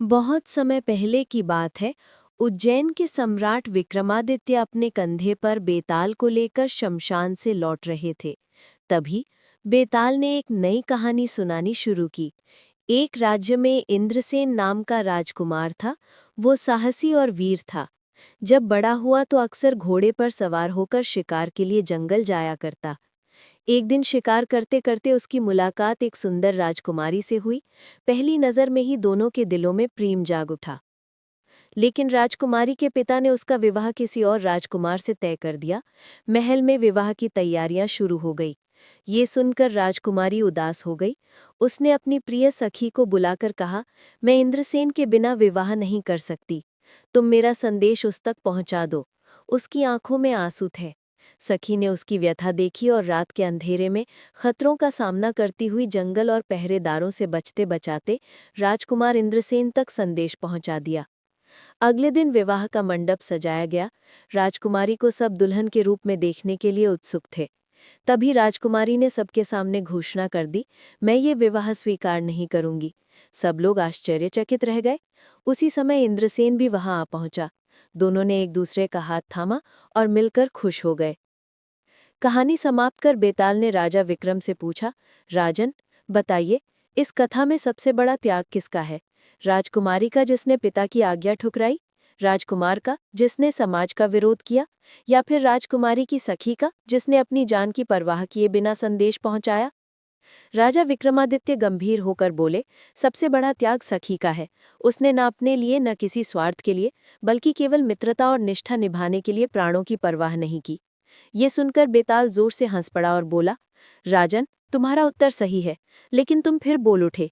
बहुत समय पहले की बात है। उज्जैन के सम्राट विक्रमादित्य अपने कंधे पर बेताल को लेकर शमशान से लौट रहे थे। तभी बेताल ने एक नई कहानी सुनानी शुरू की। एक राज्य में इंद्रसेन नाम का राजकुमार था। वो साहसी और वीर था। जब बड़ा हुआ तो अक्सर घोड़े पर सवार होकर शिकार के लिए जंगल जाया करता। एक दिन शिकार करते करते उसकी मुलाकात एक सुंदर राजकुमारी से हुई। पहली नज़र में ही दोनों के दिलों में प्रेम जाग उठा। लेकिन राजकुमारी के पिता ने उसका विवाह किसी और राजकुमार से तय कर दिया। महल में विवाह की तैयारियां शुरू हो गई। ये सुनकर राजकुमारी उदास हो गई। उसने अपनी प्रिय सखी को बुलाकर कहा, मैं इंद्रसेन के बिना विवाह नहीं कर सकती। तुम मेरा संदेश उस तक पहुंचा दो। उसकी आंखों में आंसू थे। सखी ने उसकी व्यथा देखी और रात के अंधेरे में खतरों का सामना करती हुई जंगल और पहरेदारों से बचते बचाते राजकुमार इंद्रसेन तक संदेश पहुंचा दिया। अगले दिन विवाह का मंडप सजाया गया। राजकुमारी को सब दुल्हन के रूप में देखने के लिए उत्सुक थे। तभी राजकुमारी ने सबके सामने घोषणा कर दी, मैं ये विवाह स्वीकार नहीं करूंगी। सब लोग आश्चर्यचकित रह गए। उसी समय इंद्रसेन भी वहां आ पहुंचा। दोनों ने एक दूसरे का हाथ थामा और मिलकर खुश हो गए। कहानी समाप्त कर बेताल ने राजा विक्रम से पूछा, राजन, बताइए, इस कथा में सबसे बड़ा त्याग किसका है? राजकुमारी का जिसने पिता की आज्ञा ठुकराई, राजकुमार का जिसने समाज का विरोध किया, या फिर राजकुमारी की सखी का जिसने अपनी जान की परवाह किए बिना संदेश पहुंचाया? राजा विक्रमादित्य गंभीर होकर बोले, सबसे बड़ा त्याग सखी का है। उसने न अपने लिए न किसी स्वार्थ के लिए, बल्कि केवल मित्रता और निष्ठा निभाने के लिए प्राणों की परवाह नहीं की। ये सुनकर बेताल जोर से हंस पड़ा और बोला, राजन, तुम्हारा उत्तर सही है, लेकिन तुम फिर बोल उठे,